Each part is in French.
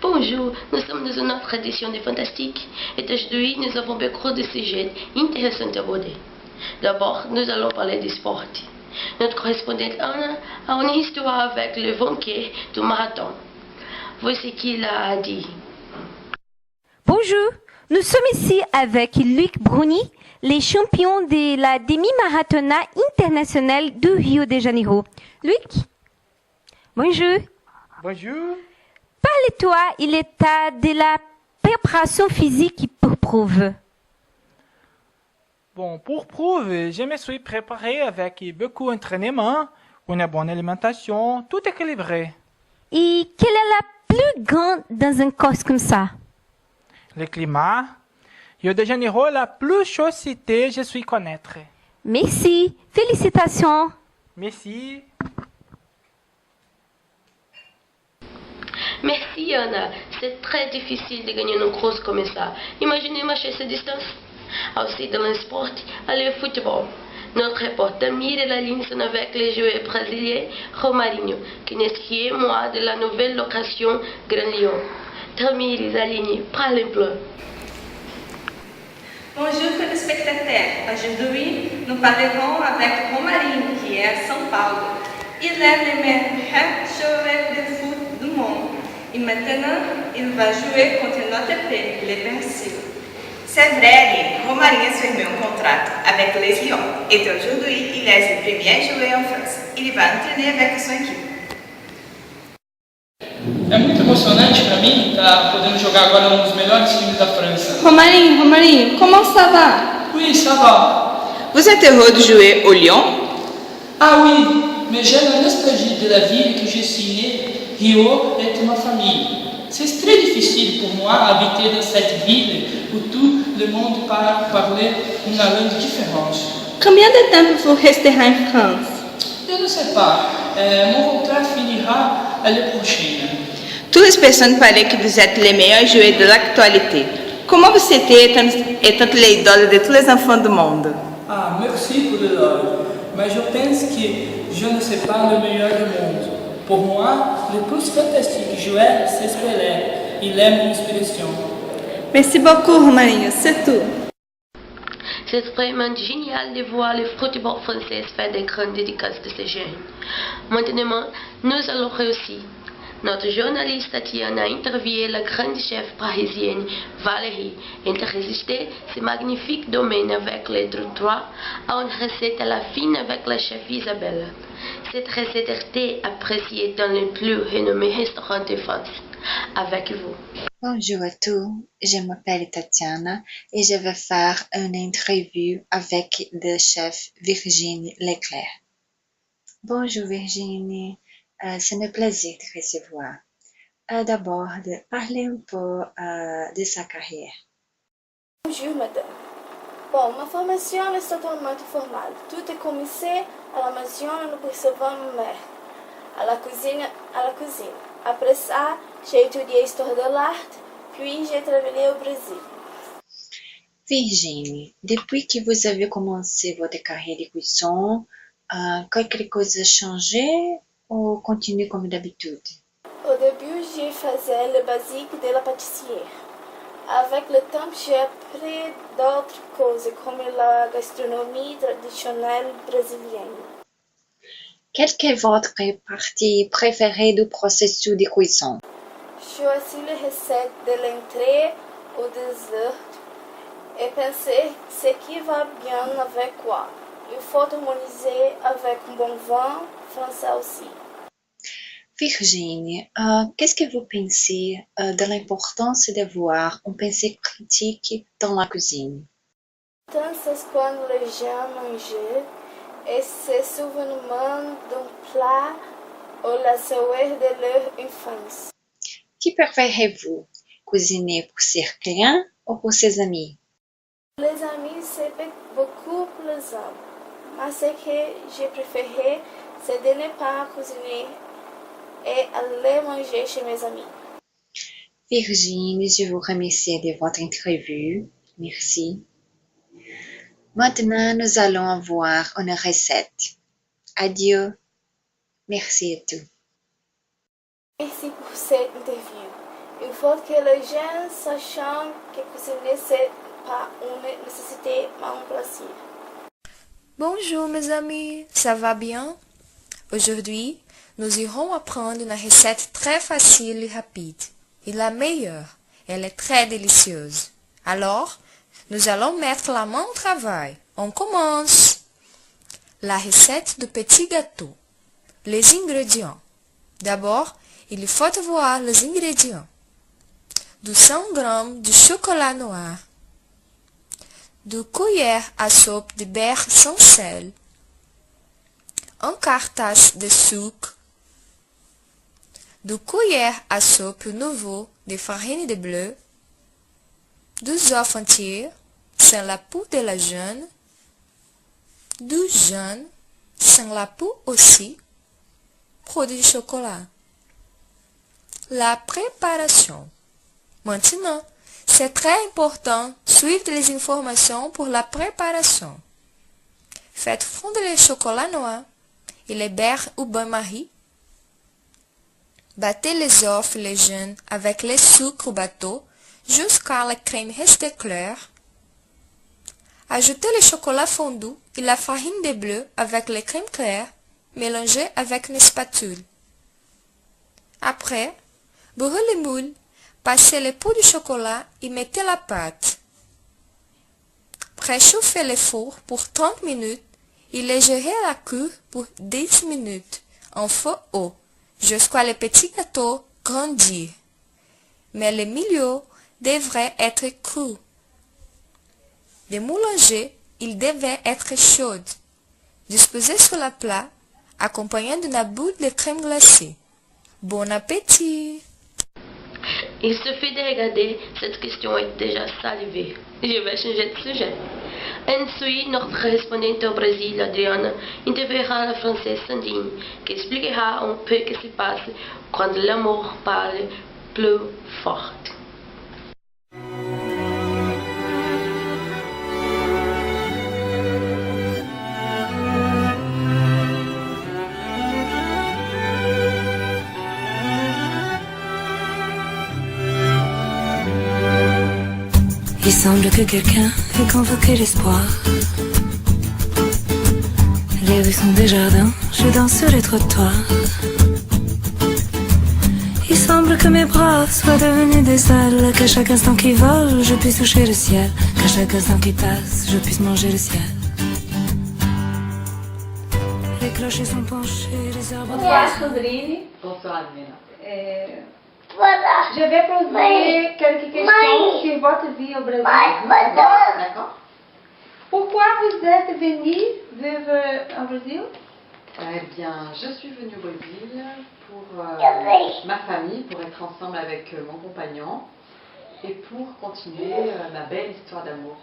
Bonjour, nous sommes dans une autre édition de Fantastique et aujourd'hui nous avons beaucoup de sujets intéressants à aborder. D'abord, nous allons parler du sport. Notre correspondante Anna a une histoire avec le vainqueur du marathon. Voici ce qu'il a dit. Bonjour, nous sommes ici avec Luc Bruni, les champions de la demi-marathona internationale de Rio de Janeiro. Luc, bonjour. Bonjour. Parle-toi, il est de la préparation physique pour prouve. Bon, pour prouver, je me suis préparé avec beaucoup d'entraînement, une bonne alimentation, tout équilibré. Et quelle est la plus grande dans un course comme ça? Le climat. Rio de Janeiro est la plus chaude cité, je suis connaître. Merci, félicitations. Merci. Merci Anna, c'est très difficile de gagner une course comme ça. Imaginez marcher cette distance. Aussi dans le sport, aller au football. Notre reporter mire la ligne avec les joueurs brésiliens Romarinho, qui n'est moi de la nouvelle location Grand Lyon. Tamires a ligne, parlez-moi. Bonjour téléspectateurs, aujourd'hui nous parlerons avec Romarinho qui est à São Paulo. Il est le meilleur joueur de foot du monde et maintenant il va jouer contre notre pays, le Brésil. C'est vrai, Romarinho firmou un contrat avec les Lions et aujourd'hui il est le premier joueur en France. Il va entraîner avec son équipe. É muito emocionante para mim estar podendo jogar agora num dos melhores times da França. Romarinho, comment ça va? Oui, ça va. Vous êtes heureux de jouer au Lyon? Ah oui, mais j'ai la nostalgie de la ville que je suis né. Rio est ma famille. C'est très difficile pour moi habiter dans cette ville où tout le monde parle une langue différente. Combien de temps vous resterez en France? Je ne sais pas. Mon contrat finira l'année prochaine. Toutes les personnes parlent que vous êtes les meilleurs joueurs de l'actualité. Comment vous êtes étant l'idole de tous les enfants du monde? Ah, merci pour l'idole. Mais je pense que je ne suis pas le meilleur du monde. Pour moi, le plus fantastique joueur, c'est Pelé. Il est mon inspiration. Merci beaucoup Romarinho, c'est tout. C'est vraiment génial de voir le football français faire des grandes dédicaces de ces jeunes. Maintenant, nous allons réussir. Notre journaliste Tatiana a interviewé la grande chef parisienne Valérie et enregistré ce magnifique domaine avec les droits à une recette à la fin avec la chef Isabelle. Cette recette était appréciée dans les plus renommés restaurants de France. Avec vous. Bonjour à tous, je m'appelle Tatiana et je vais faire une interview avec le chef Virginie Leclerc. Bonjour Virginie, c'est un plaisir de recevoir. D'abord, de parler un peu de sa carrière. Bonjour madame. Bom, ma formazione è totalmente formale. Tutto è commencé à la maison en percevant ma mère, à la cuisine. Après ça, j'ai étudié histoire de l'art, puis j'ai travaillé au Brésil. Virginie, depuis que vous avez commencé votre carrière de cuisson, quelque chose a changé ou continue comme d'habitude? Au début, je faisais le basique de la pâtissière. Avec le temps, j'ai appris d'autres choses comme la gastronomie traditionnelle brésilienne. Quelle est votre partie préférée du processus de cuisson? Choisis les recettes de l'entrée au dessert et penser ce qui va bien avec quoi. Il faut harmoniser avec un bon vin français aussi. Virginie, qu'est-ce que vous pensez de l'importance d'avoir une pensée critique dans la cuisine? C'est quand les gens mangent et se souviennent d'un plat ou la soirée de leur enfance. Qui préférez-vous? Cuisiner pour ses clients ou pour ses amis? Les amis, c'est beaucoup plaisant. Mais ce que je préfère, c'est de ne pas cuisiner et aller manger chez mes amis. Virginie, je vous remercie de votre interview. Merci. Maintenant, nous allons avoir une recette. Adieu. Merci à tous. Merci pour cette interview. Il faut que les gens sachent que cuisiner, c'est pas une nécessité, mais un plaisir. Bonjour mes amis, ça va bien? Aujourd'hui, nous irons apprendre une recette très facile et rapide. Et la meilleure, elle est très délicieuse. Alors, nous allons mettre la main au travail. On commence! La recette de petit gâteau. Les ingrédients. D'abord, il faut voir les ingrédients. 200 g de chocolat noir. 2 cuillères à soupe de beurre sans sel. 1 quart tasse de sucre. 2 cuillères à soupe nouveau de farine de bleu. 2 œufs entiers, sans la peau de la jaune. 2 jaunes, sans la peau aussi. Produit de chocolat. La préparation. Maintenant, c'est très important de suivre les informations pour la préparation. Faites fondre le chocolat noir et le beurre au bain-marie. Battez les œufs et les jaunes avec le sucre au bateau jusqu'à la crème reste claire. Ajoutez le chocolat fondu et la farine de bleu avec la crème claire, mélangez avec une spatule. Après, bourrez le moule, passez le pot de chocolat et mettez la pâte. Préchauffez le four pour 30 minutes et légèrez la cuve pour 10 minutes en feu haut jusqu'à le petit gâteau grandir. Mais le milieu devrait être cru. Le moulanger, il devait être chaud. Disposez sur le plat, accompagné d'une boule de crème glacée. Bon appétit! Il suffit de regarder, cette question est déjà salivée. Je vais changer de sujet. Ensuite, notre correspondante au Brésil, Adriana, interviewera la Française Sandine, qui expliquera un peu ce qui se passe quand l'amour parle plus fort. Il semble que quelqu'un ait convoqué l'espoir. Les rues sont des jardins, je danse sur les trottoirs. Il semble que mes bras soient devenus des ailes, qu'à chaque instant qui vole, je puisse toucher le ciel, qu'à chaque instant qui passe, je puisse manger le ciel. Les clochers sont penchés, les arbres... Bonsoir Sandrine. Bonsoir Admina. Je vais poser quelques questions sur votre vie au Brésil. D'accord. Pourquoi vous êtes venu vivre au Brésil? Eh bien, je suis venue au Brésil pour ma famille, pour être ensemble avec mon compagnon et pour continuer ma belle histoire d'amour.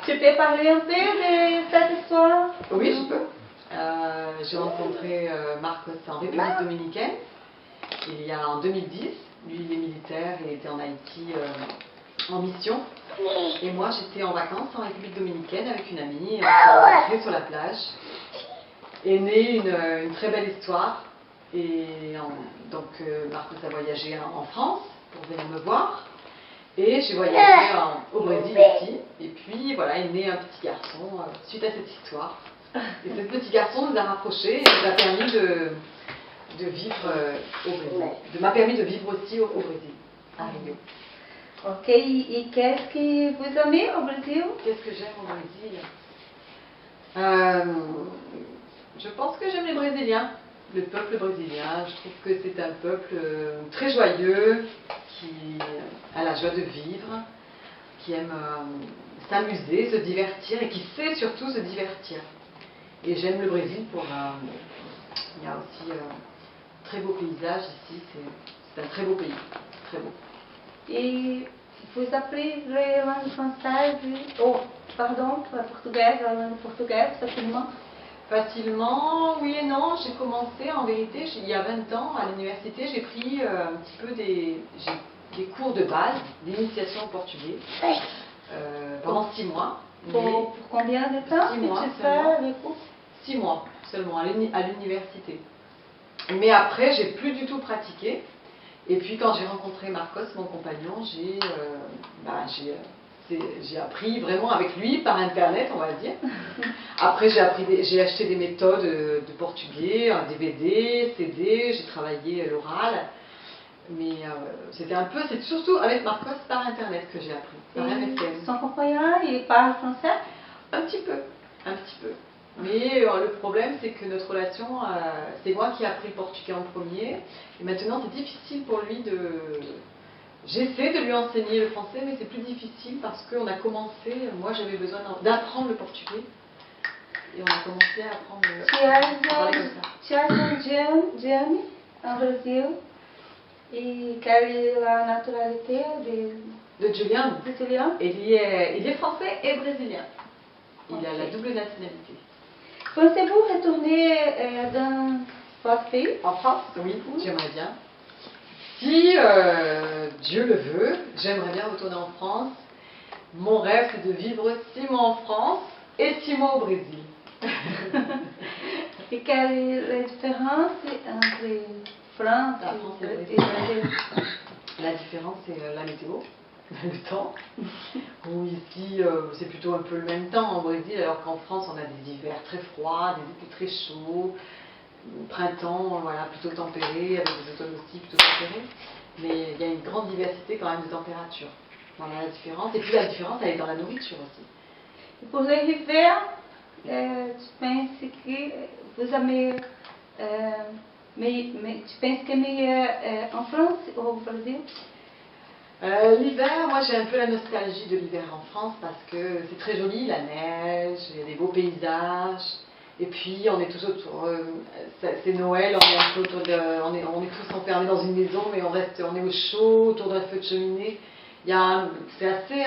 Tu peux parler un peu de cette histoire? Oui, je peux. J'ai rencontré Marcos en République dominicaine, il y a en 2010. Lui, il est militaire, il était en Haïti en mission. Et moi, j'étais en vacances en République dominicaine avec une amie, on s'est rencontrés sur la plage. Est née une très belle histoire. Et donc, Marcos a voyagé en France pour venir me voir. Et j'ai voyagé au Brésil aussi. Et puis, voilà, est né un petit garçon suite à cette histoire. Et ce petit garçon nous a rapprochés et nous a permis de vivre au Brésil. M'a permis de vivre aussi au Brésil, à Rio. Ok, et qu'est-ce que vous aimez au Brésil? Qu'est-ce que j'aime au Brésil? Je pense que j'aime les Brésiliens, le peuple brésilien. Je trouve que c'est un peuple très joyeux, qui a la joie de vivre, qui aime s'amuser, se divertir et qui sait surtout se divertir. Et j'aime le Brésil pour... il y a aussi très beau paysage ici, c'est un très beau pays, très beau. Et vous apprenez la langue française, la langue portugaise facilement? Facilement, oui et non. J'ai commencé, en vérité, il y a 20 ans, à l'université, j'ai pris un petit peu des cours de base, d'initiation au portugais, pendant 6 mois. Pour combien de temps 6 mois tu fais les cours? 6 mois seulement, à l'université. Mais après, j'ai plus du tout pratiqué. Et puis quand j'ai rencontré Marcos, mon compagnon, j'ai appris vraiment avec lui par internet, on va dire. Après j'ai acheté des méthodes de portugais, un DVD, CD, j'ai travaillé l'oral. Mais c'est surtout avec Marcos par internet que j'ai appris. Par MSN. Son compagnon, il parle français? Un petit peu. Mais le problème, c'est que notre relation, c'est moi qui ai appris le portugais en premier. Et maintenant, c'est difficile pour lui de... J'essaie de lui enseigner le français, mais c'est plus difficile parce qu'on a commencé... Moi, j'avais besoin d'apprendre le portugais. Et on a commencé à apprendre à parler comme ça. Tu as un Gianni au Brésil. Et quelle est la nationalité de Julian? Il est français et brésilien. Il a la double nationalité. Pensez-vous retourner dans votre pays? En France? Oui, j'aimerais bien. Si Dieu le veut, j'aimerais bien retourner en France. Mon rêve, c'est de vivre 6 mois en France et 6 mois au Brésil. Et quelle est la différence entre France et le Brésil? La différence, c'est la météo. Le temps, où ici c'est plutôt un peu le même temps en Brésil, alors qu'en France on a des hivers très froids, des étés très chauds, printemps voilà, plutôt tempéré, avec des automnes aussi plutôt tempérés, mais il y a une grande diversité quand même de température. Voilà la différence, et puis la différence elle est dans la nourriture aussi. Et pour l'hiver, tu penses que vous aimez, mais tu penses que meilleur en France ou au Brésil? L'hiver, moi j'ai un peu la nostalgie de l'hiver en France parce que c'est très joli, la neige, il y a des beaux paysages, et puis on est tous autour, c'est Noël, on est un peu autour on est tous enfermés dans une maison, mais on est au chaud, autour d'un feu de cheminée. C'est assez, il y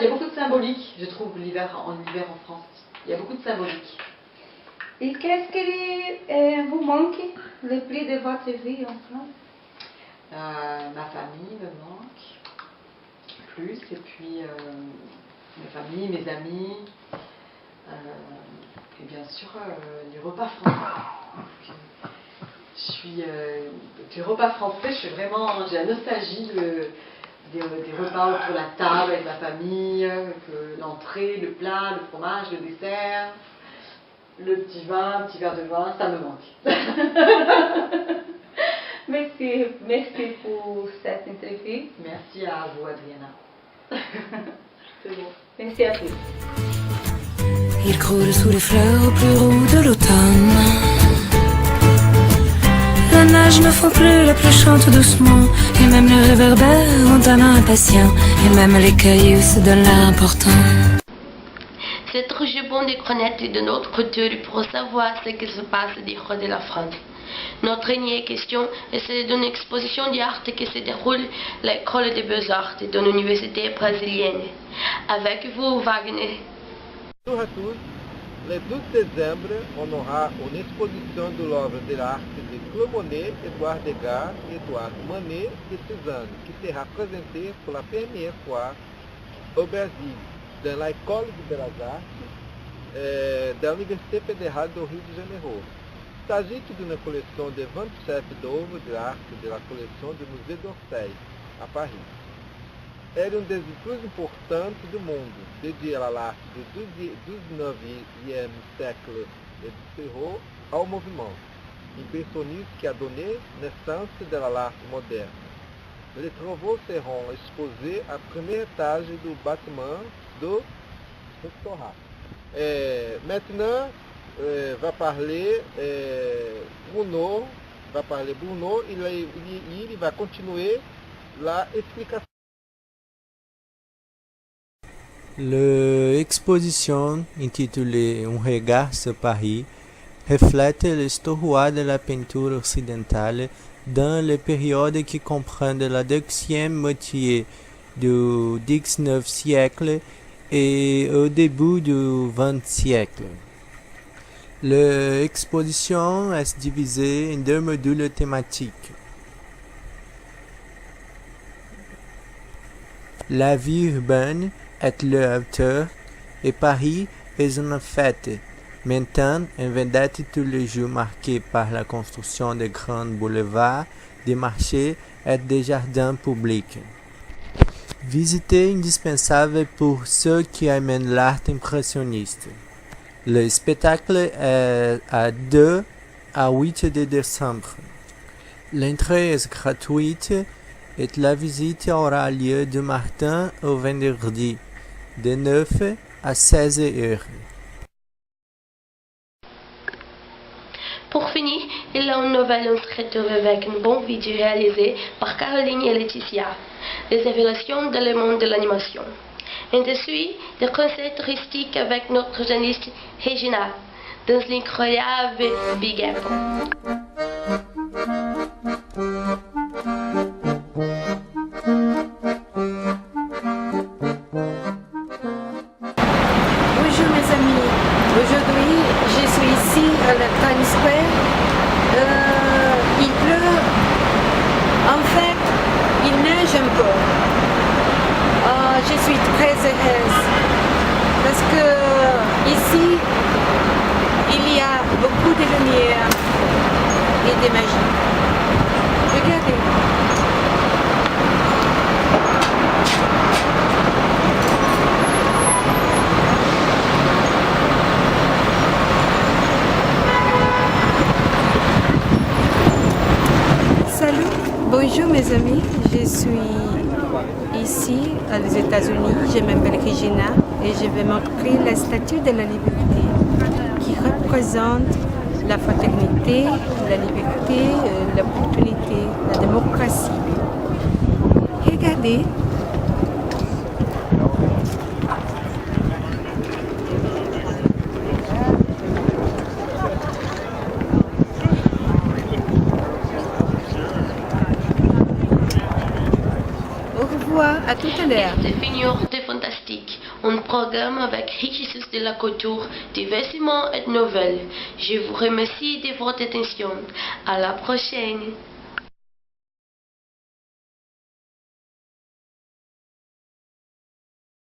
a beaucoup de symbolique, je trouve, l'hiver en France. Il y a beaucoup de symbolique. Et qu'est-ce qui vous manque le plus de votre vie en France? Ma famille me manque plus, et puis ma famille, mes amis, et bien sûr les repas français. Les repas français, j'ai la nostalgie des repas autour de la table avec ma famille, l'entrée, le plat, le fromage, le dessert, le petit verre de vin, ça me manque. Merci pour cette interview. Merci à vous, Adriana. C'est bon. Merci à vous. Il croule sous les fleurs au plus roux de l'automne. La neige ne fond plus, la pluie chante doucement. Et même les réverbères ont un air impatient. Et même les cailloux se donnent l'air important. C'est toujours bon de connaître de notre culture pour savoir ce qui se passe dehors de la France. Notre dernière question est celle d'une exposition d'art qui se déroule à l'école des beaux-arts de l'université brésilienne. Avec vous, Wagner. Bonjour à tous. Le 12 dezembro honorar uma exposição de obras de arte de Claude Monet, Edouard Degas, Edouard Manet et Cézanne, qui sera présentée pour la première fois au Brasil, dans l'école de belas artes da Université fédérale do Rio de Janeiro. Il s'agit d'une collection de 27 œuvres d'art de la collection du Musée d'Orsay, à Paris. Elle est une des plus importantes du monde, dédiée à l'art du 19e siècle et du cerveau au mouvement impressionniste qui a donné naissance à l'art moderne. Les travaux seront exposés au premier étage du bâtiment du rectorat. Maintenant, va parler Bruno, il va continuer l'explication. L'exposition intitulée Un regard sur Paris reflète l'histoire de la peinture occidentale dans la période qui comprend la deuxième moitié du XIXe siècle et au début du XXe siècle. L'exposition est divisée en 2 modules thématiques. La vie urbaine est l'auteur et Paris est une fête, Maintenant, une vedette tous les jours marquée par la construction de grands boulevards, des marchés et des jardins publics. Visite indispensable pour ceux qui aiment l'art impressionniste. Le spectacle est à 2 à 8 de décembre. L'entrée est gratuite et la visite aura lieu du matin au vendredi, de 9 à 16 heures. Pour finir, il y a une nouvelle illustrative avec une bonne vidéo réalisée par Caroline et Laetitia, des évaluations dans le monde de l'animation. Et dessus, des conseils touristiques avec notre journaliste Regina, dans l'incroyable Big Apple. Bonjour mes amis, aujourd'hui je suis ici à la Times Square. Il pleut, en fait il neige un peu. Je suis très heureuse parce que ici il y a beaucoup de lumière et de magie. Regardez. Salut, bonjour mes amis, je suis ici aux États-Unis, je m'appelle Regina et je vais montrer la statue de la liberté qui représente la fraternité, la liberté, l'opportunité, la démocratie. Regardez. Au revoir, à tout à l'heure. C'est fini de fantastique, un programme avec richesse de la culture, divertissement et nouvelles. Je vous remercie de votre attention. À la prochaine.